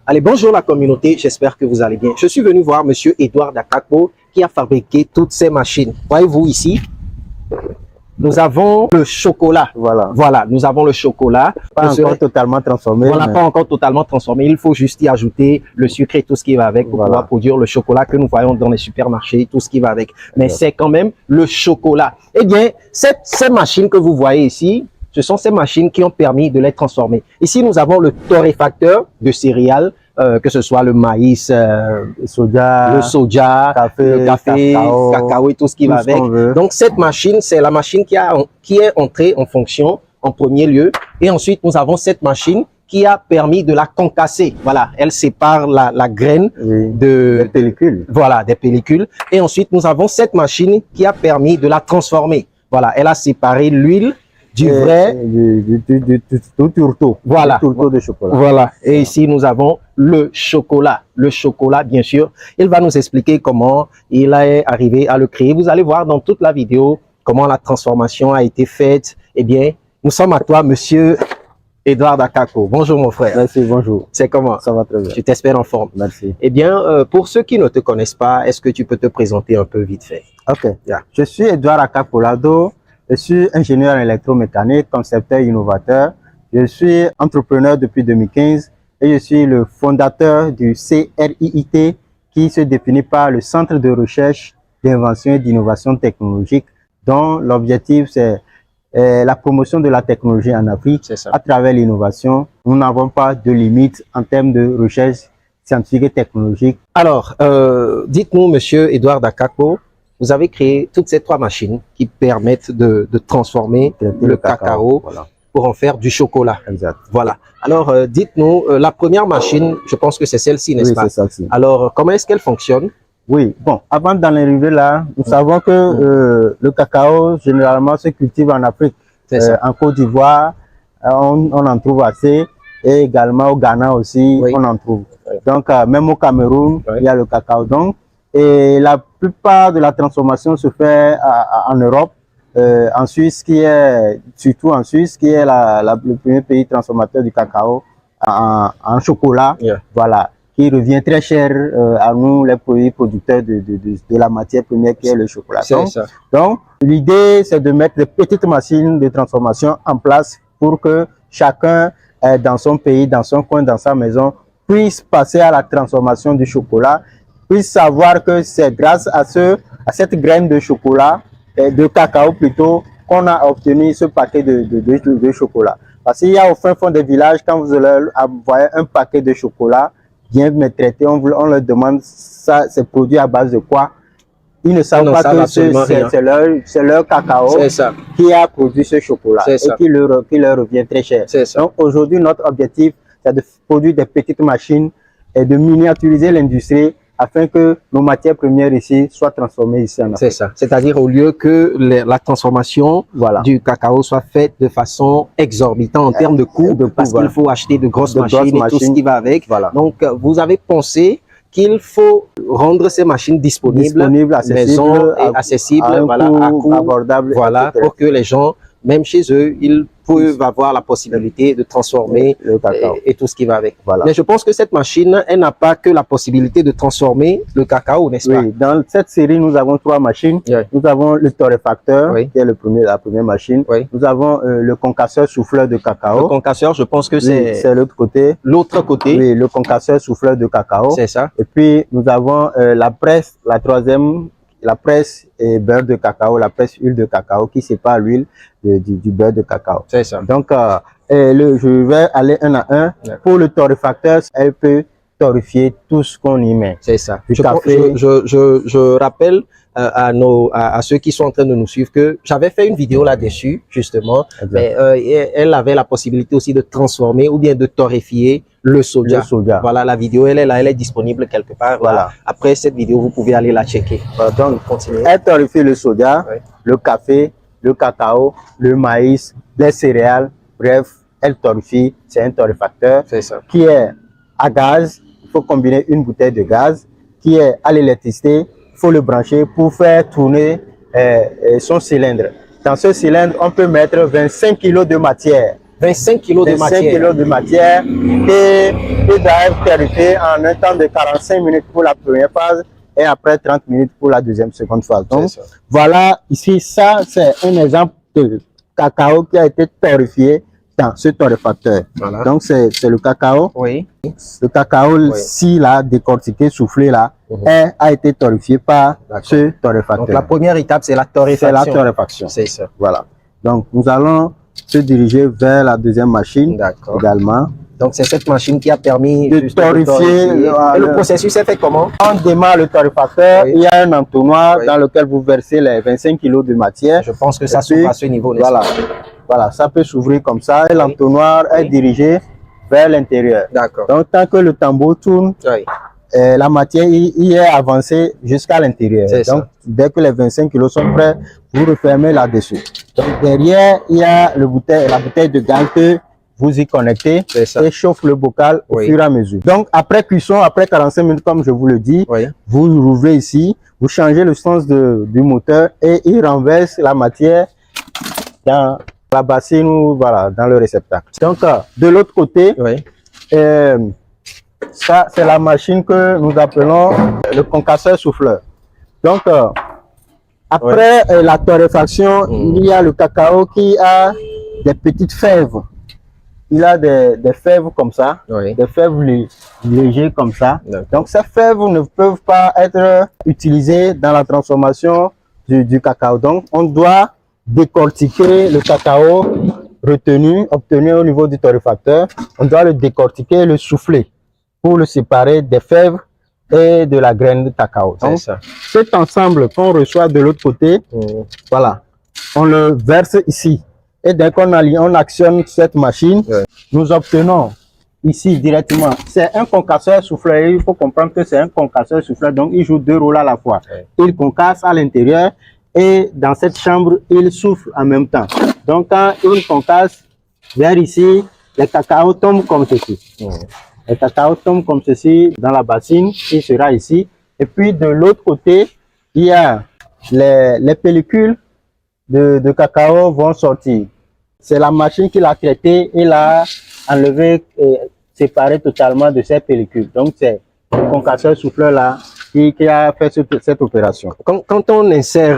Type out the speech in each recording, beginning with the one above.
Allez, bonjour la communauté, j'espère que vous allez bien. Je suis venu voir Monsieur Edouard Dakakpo qui a fabriqué toutes ces machines. Voyez-vous ici, nous avons le chocolat. Voilà, nous avons le chocolat. Pas encore totalement transformé. Voilà, pas encore totalement transformé. Il faut juste y ajouter le sucre et tout ce qui va avec pour pouvoir produire le chocolat que nous voyons dans les supermarchés, tout ce qui va avec. Mais c'est quand même le chocolat. Eh bien, ces machines que vous voyez ici, ce sont ces machines qui ont permis de les transformer. Ici, nous avons le torréfacteur de céréales, que ce soit le maïs, le soja, le café, cacao et tout ce qui va avec. Donc, cette machine, c'est la machine qui est entrée en fonction en premier lieu. Et ensuite, nous avons cette machine qui a permis de la concasser. Voilà, elle sépare la graine des pellicules. Voilà, des pellicules. Et ensuite, nous avons cette machine qui a permis de la transformer. Voilà, elle a séparé l'huile du vrai, du tourteau. Voilà. Du tourteau de chocolat. Voilà. Et ici, nous avons le chocolat. Le chocolat, bien sûr. Il va nous expliquer comment il est arrivé à le créer. Vous allez voir dans toute la vidéo comment la transformation a été faite. Eh bien, nous sommes à toi, Monsieur Edouard Dakakpo. Bonjour, mon frère. Merci, bonjour. C'est comment? Ça va très bien. Je t'espère en forme. Merci. Eh bien, pour ceux qui ne te connaissent pas, est-ce que tu peux te présenter un peu vite fait? Ok. Yeah. Je suis Edouard Dakakpo Lado. Je suis ingénieur en électromécanique, concepteur innovateur. Je suis entrepreneur depuis 2015 et je suis le fondateur du CRIIT qui se définit par le Centre de recherche, d'invention et d'innovation technologique dont l'objectif c'est la promotion de la technologie en Afrique à travers l'innovation. Nous n'avons pas de limite en termes de recherche scientifique et technologique. Alors, dites-nous, Monsieur Edouard Dakakpo, vous avez créé toutes ces trois machines qui permettent de transformer le cacao pour en faire du chocolat. Exact. Voilà. Alors, dites-nous, la première machine, je pense que c'est celle-ci, n'est-ce pas? Oui, c'est celle-ci. Alors, comment est-ce qu'elle fonctionne? Oui, bon, avant d'en arriver là, nous savons que le cacao, généralement, se cultive en Afrique. En Côte d'Ivoire, on en trouve assez. Et également au Ghana aussi, on en trouve. Donc, même au Cameroun, il y a le cacao. Donc, et la plupart de la transformation se fait en Europe, en Suisse, surtout en Suisse, qui est le premier pays transformateur du cacao en chocolat, voilà, qui revient très cher à nous, les pays producteurs de la matière première qui est le chocolat. Donc, l'idée, c'est de mettre des petites machines de transformation en place pour que chacun, dans son pays, dans son coin, dans sa maison, puisse passer à la transformation du chocolat, puisse savoir que c'est grâce à cette graine de chocolat, de cacao plutôt, qu'on a obtenu ce paquet de chocolat. Parce qu'il y a au fin fond des villages, quand vous leur envoyez un paquet de chocolat bien traité, on leur demande ça, c'est produit à base de quoi. Ils ne savent pas que c'est leur cacao qui a produit ce chocolat et qui leur revient très cher. Donc aujourd'hui, notre objectif, c'est de produire des petites machines et de miniaturiser l'industrie afin que nos matières premières ici soient transformées ici en Afrique. C'est ça. C'est-à-dire au lieu que la transformation du cacao soit faite de façon exorbitante en termes de coûts, parce qu'il faut acheter de grosses machines et tout ce qui va avec. Donc, vous avez pensé qu'il faut rendre ces machines disponibles, accessibles, à coût abordable, pour que les gens, même chez eux, ils peuvent avoir la possibilité de transformer le cacao et tout ce qui va avec. Mais je pense que cette machine, elle n'a pas que la possibilité de transformer le cacao, n'est-ce pas? Dans cette série, nous avons trois machines. Nous avons le torréfacteur, qui est la première machine. Nous avons le concasseur souffleur de cacao. Le concasseur, je pense que c'est l'autre côté. L'autre côté. Oui, le concasseur souffleur de cacao. C'est ça. Et puis, nous avons la presse, la troisième, la presse et beurre de cacao, la presse huile de cacao qui sépare l'huile du beurre de cacao. C'est ça. Donc, je vais aller un à un. Pour le torréfacteur, elle peut torréfier tout ce qu'on y met. C'est ça. Café. Je rappelle à ceux qui sont en train de nous suivre que j'avais fait une vidéo là-dessus, justement. Mais, elle avait la possibilité aussi de transformer ou bien de torréfier le soja. Voilà, la vidéo, elle est là, elle est disponible quelque part. Voilà. Après cette vidéo, vous pouvez aller la checker. Donc, elle torréfie le soja, le café, le cacao, le maïs, les céréales. Bref, elle torréfie. C'est un torréfacteur qui est à gaz. Il faut combiner une bouteille de gaz, qui est à l'électricité. Il faut le brancher pour faire tourner son cylindre. Dans ce cylindre, on peut mettre 25 kg de matière. 25 kg de 25 matière. kg de matière et doit être torréfié en un temps de 45 minutes pour la première phase et après 30 minutes pour la seconde phase. Donc, voilà, ici, ça, c'est un exemple de cacao qui a été torréfié dans ce torréfacteur. Voilà. Donc, c'est le cacao. Oui. Le cacao, si là, décortiqué, soufflé là, a été torréfié par ce torréfacteur. Donc, la première étape, c'est la torréfaction. C'est la torréfaction. C'est ça. Voilà. Donc, nous allons se diriger vers la deuxième machine également. Donc, c'est cette machine qui a permis de torréfier. Et le processus est fait comment? On démarre le torréfacteur, il y a un entonnoir dans lequel vous versez les 25 kg de matière. Je pense que ça s'ouvre à ce niveau. Voilà. Voilà, ça peut s'ouvrir comme ça et l'entonnoir est dirigé vers l'intérieur. D'accord. Donc, tant que le tambour tourne, la matière y est avancée jusqu'à l'intérieur. Donc, dès que les 25 kg sont prêts, vous refermez là-dessus. Donc, derrière, il y a la bouteille de gaz que vous y connectez et chauffe le bocal au fur et à mesure. Donc, après cuisson, après 45 minutes, comme je vous le dis, vous ouvrez ici, vous changez le sens du moteur et il renverse la matière dans la bassine ou voilà, dans le réceptacle. Donc, de l'autre côté, ça, c'est la machine que nous appelons le concasseur souffleur. Donc, après la torréfaction, il y a le cacao qui a des petites fèves. Il a des fèves comme ça, des fèves légères comme ça. Donc, ces fèves ne peuvent pas être utilisées dans la transformation du cacao. Donc, on doit décortiquer le cacao obtenu au niveau du torréfacteur. On doit le décortiquer et le souffler pour le séparer des fèves et de la graine de cacao. Donc, cet ensemble qu'on reçoit de l'autre côté, voilà, on le verse ici. Et dès qu'on actionne cette machine, nous obtenons ici directement. C'est un concasseur souffleur. Il faut comprendre que c'est un concasseur souffleur. Donc, il joue deux rôles à la fois. Il concasse à l'intérieur et dans cette chambre, il souffle en même temps. Donc, quand il concasse vers ici, les cacao tombent comme ceci. Le cacao tombe comme ceci dans la bassine, il sera ici. Et puis de l'autre côté, il y a les pellicules de cacao vont sortir. C'est la machine qui l'a traité et l'a enlevé et séparé totalement de ces pellicules. Donc c'est le concasseur souffleur là qui a fait cette opération. Quand on insère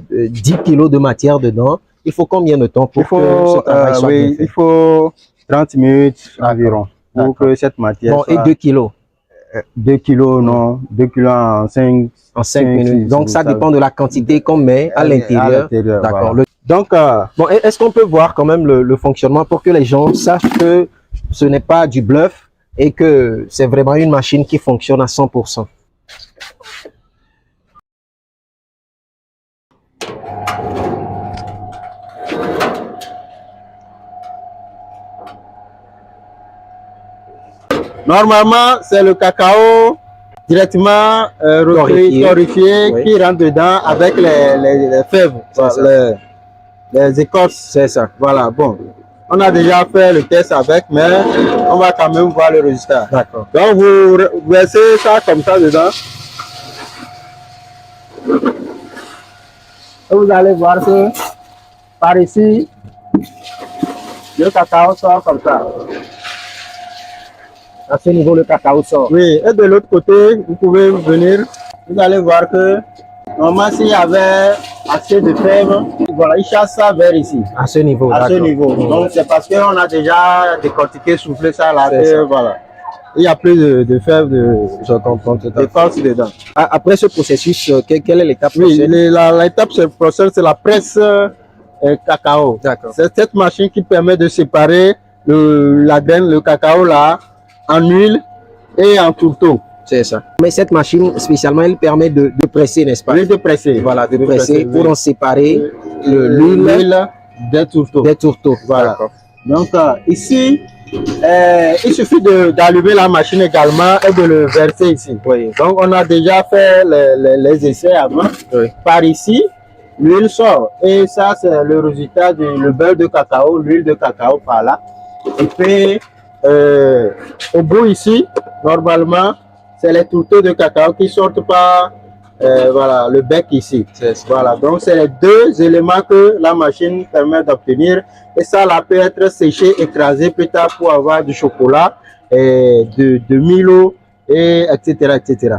10 kg de matière dedans, il faut combien de temps pour que ce travail soit bien fait? Il faut 30 minutes environ. Pour que cette matière soit... et 2 kilos 2 kilos, non. 2 kilos en 5 minutes. Donc, ça dépend de la quantité qu'on met à l'intérieur. D'accord. Voilà. Donc, bon, est-ce qu'on peut voir quand même le fonctionnement pour que les gens sachent que ce n'est pas du bluff et que c'est vraiment une machine qui fonctionne à 100%? Normalement, c'est le cacao directement torréfié qui rentre dedans avec les fèves, les écorces. C'est ça. Voilà, bon. On a déjà fait le test avec, mais on va quand même voir le résultat. D'accord. Donc, vous versez ça comme ça dedans. Et vous allez voir que par ici, le cacao sort comme ça. À ce niveau, le cacao sort. Oui, et de l'autre côté, vous pouvez venir, vous allez voir que normalement, s'il y avait assez de fèves, voilà, il chasse ça vers ici. À ce niveau. À ce niveau. Donc, c'est parce qu'on a déjà décortiqué, soufflé ça là, que, voilà. Il n'y a plus de fèves de force dedans. Après ce processus, quelle est l'étape prochaine? Oui, l'étape prochaine, c'est la presse cacao. C'est cette machine qui permet de séparer la graine, le cacao là, en huile et en tourteau. C'est ça. Mais cette machine, spécialement, elle permet de presser, n'est-ce pas? Oui, de presser. Voilà, de presser pour en séparer l'huile des tourteaux. Des tourteaux. Voilà. Donc, ici, il suffit d'allumer la machine également et de le verser ici. Oui. Donc, on a déjà fait les essais avant. Oui. Par ici, l'huile sort. Et ça, c'est le résultat du beurre de cacao, l'huile de cacao par là. Et puis, au bout ici, normalement, c'est les tourteaux de cacao qui sortent par voilà, le bec ici. Voilà, donc c'est les deux éléments que la machine permet d'obtenir. Et ça là, peut être séché, écrasé plus tard pour avoir du chocolat, de Milo, et etc.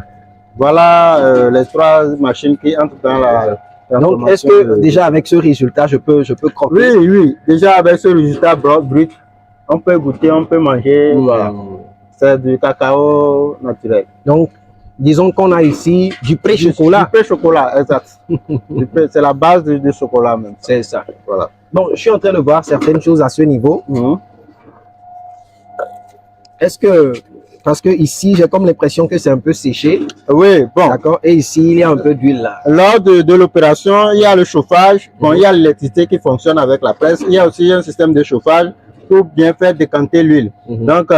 Voilà les trois machines qui entrent dans la... Donc, est-ce que déjà avec ce résultat, je peux croquer? Oui, déjà avec ce résultat brut, on peut goûter, on peut manger. Voilà. C'est du cacao naturel. Donc, disons qu'on a ici du pré-chocolat. Du pré-chocolat, exact. C'est la base du chocolat même. C'est ça. Voilà. Bon, je suis en train de voir certaines choses à ce niveau. Est-ce que... Parce que ici, j'ai comme l'impression que c'est un peu séché. Oui, bon. D'accord. Et ici, il y a un peu d'huile là. Lors de l'opération, il y a le chauffage. Bon, il y a l'électricité qui fonctionne avec la presse. Il y a aussi un système de chauffage pour bien faire décanter l'huile. Donc,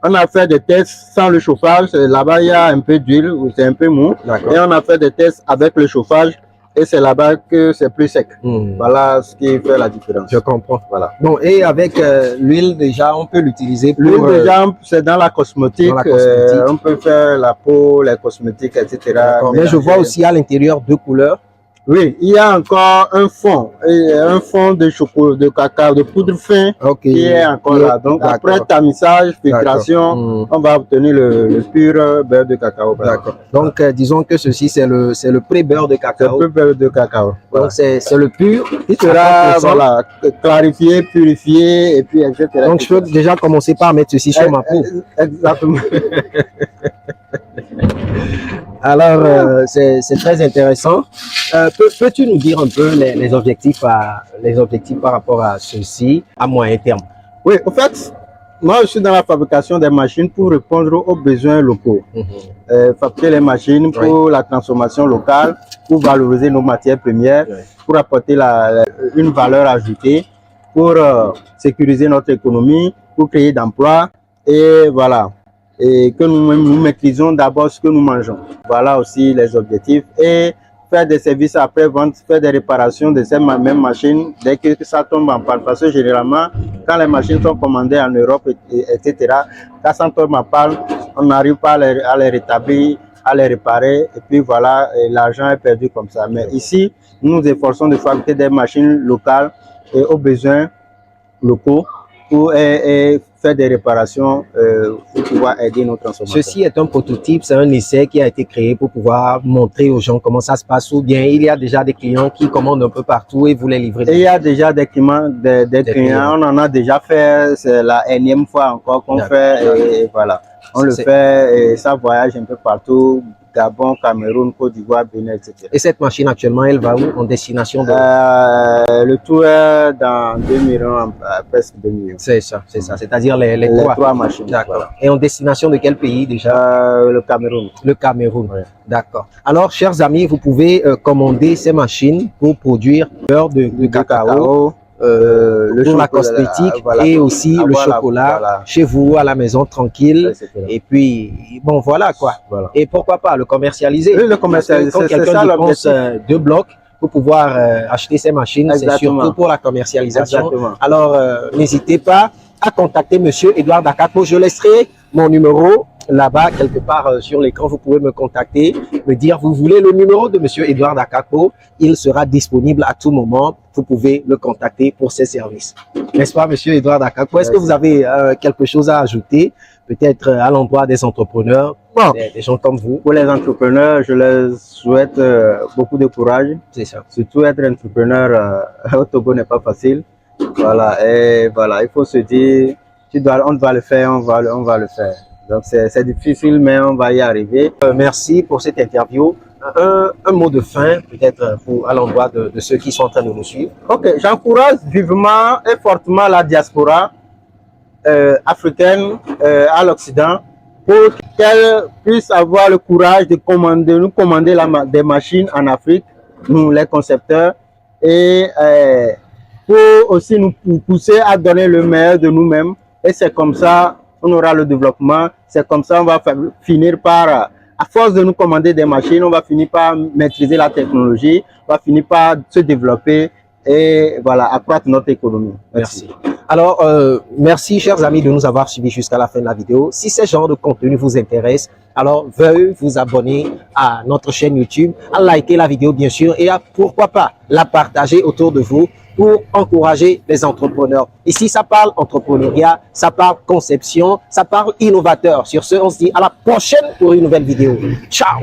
on a fait des tests sans le chauffage. Là-bas, il y a un peu d'huile, c'est un peu mou. Et on a fait des tests avec le chauffage. Et c'est là-bas que c'est plus sec. Voilà ce qui fait la différence. Je comprends. Voilà. Bon, et avec l'huile, déjà, on peut l'utiliser pour... L'huile, déjà, c'est dans la cosmétique. On peut faire la peau, les cosmétiques, etc. Mais je vois aussi à l'intérieur deux couleurs. Oui, il y a encore un fond de chocolat, de cacao, de poudre fin qui est encore là. Donc après tamisage, filtration, on va obtenir le pur beurre de cacao. D'accord. Donc disons que ceci c'est le pré-beurre de cacao. Le pré-beurre de cacao. Donc c'est le pur. Il sera voilà, clarifié, purifié et puis etc. Donc je peux déjà commencer par mettre ceci sur ma peau. Exactement. Alors, c'est très intéressant. Peux-tu nous dire un peu les objectifs par rapport à ceci à moyen terme? Oui, en fait, moi je suis dans la fabrication des machines pour répondre aux besoins locaux. Fabriquer les machines pour la transformation locale, pour valoriser nos matières premières, pour apporter une valeur ajoutée, pour sécuriser notre économie, pour créer d'emplois et voilà. Et que nous maîtrisons d'abord ce que nous mangeons. Voilà aussi les objectifs. Et faire des services après-vente, faire des réparations de ces mêmes machines dès que ça tombe en panne. Parce que généralement, quand les machines sont commandées en Europe, etc., quand ça tombe en panne, on n'arrive pas à les rétablir, à les réparer. Et puis voilà, l'argent est perdu comme ça. Mais ici, nous nous efforçons de fabriquer des machines locales et aux besoins locaux pour faire des réparations pour pouvoir aider nos transformateurs. Ceci est un prototype, c'est un essai qui a été créé pour pouvoir montrer aux gens comment ça se passe, ou bien il y a déjà des clients qui commandent un peu partout et vous les livrez. Et il y a déjà des clients, on en a déjà fait, c'est la énième fois encore qu'on fait et voilà. On le fait et ça voyage un peu partout. Gabon, Cameroun, Côte d'Ivoire, Bénin, etc. Et cette machine actuellement, elle va où en destination de... Le tout est dans 2 millions, presque 2 millions. C'est ça, c'est-à-dire les trois machines. D'accord. Voilà. Et en destination de quel pays déjà? Le Cameroun. Le Cameroun, d'accord. Alors, chers amis, vous pouvez commander ces machines pour produire beurre de cacao. Pour la cosmétique et aussi le chocolat chez vous à la maison tranquille et puis bon voilà quoi. Et pourquoi pas le commercialiser? Oui, le commercialiser. Quand quelqu'un dépense 2 blocs pour pouvoir acheter ces machines, c'est surtout pour la commercialisation. Alors n'hésitez pas à contacter monsieur Edouard Dakapo. Je laisserai mon numéro là-bas quelque part sur l'écran. Vous pouvez me contacter, me dire vous voulez le numéro de monsieur Edouard Dakapo. Il sera disponible à tout moment. Vous pouvez le contacter pour ses services. N'est-ce pas, monsieur Edouard Dakapo? Est-ce que vous avez quelque chose à ajouter, peut-être à l'endroit des entrepreneurs, des gens comme vous? Pour les entrepreneurs, je leur souhaite beaucoup de courage. C'est ça. Surtout être entrepreneur au Togo n'est pas facile. Voilà, et voilà, il faut se dire, on doit le faire, on va le faire. Donc c'est difficile, mais on va y arriver. Merci pour cette interview. Un mot de fin, peut-être à l'endroit de ceux qui sont en train de nous suivre. Ok, j'encourage vivement et fortement la diaspora africaine à l'Occident pour qu'elle puisse avoir le courage de nous commander des machines en Afrique, nous les concepteurs, et pour aussi nous pousser à donner le meilleur de nous-mêmes. Et c'est comme ça on aura le développement. C'est comme ça on va finir par, à force de nous commander des machines, on va finir par maîtriser la technologie, on va finir par se développer et voilà, accroître notre économie. Merci. Alors, merci chers amis de nous avoir suivis jusqu'à la fin de la vidéo. Si ce genre de contenu vous intéresse, alors veuillez vous abonner à notre chaîne YouTube, à liker la vidéo bien sûr et à pourquoi pas la partager autour de vous pour encourager les entrepreneurs. Ici, ça parle entrepreneuriat, ça parle conception, ça parle innovateur. Sur ce, on se dit à la prochaine pour une nouvelle vidéo. Ciao!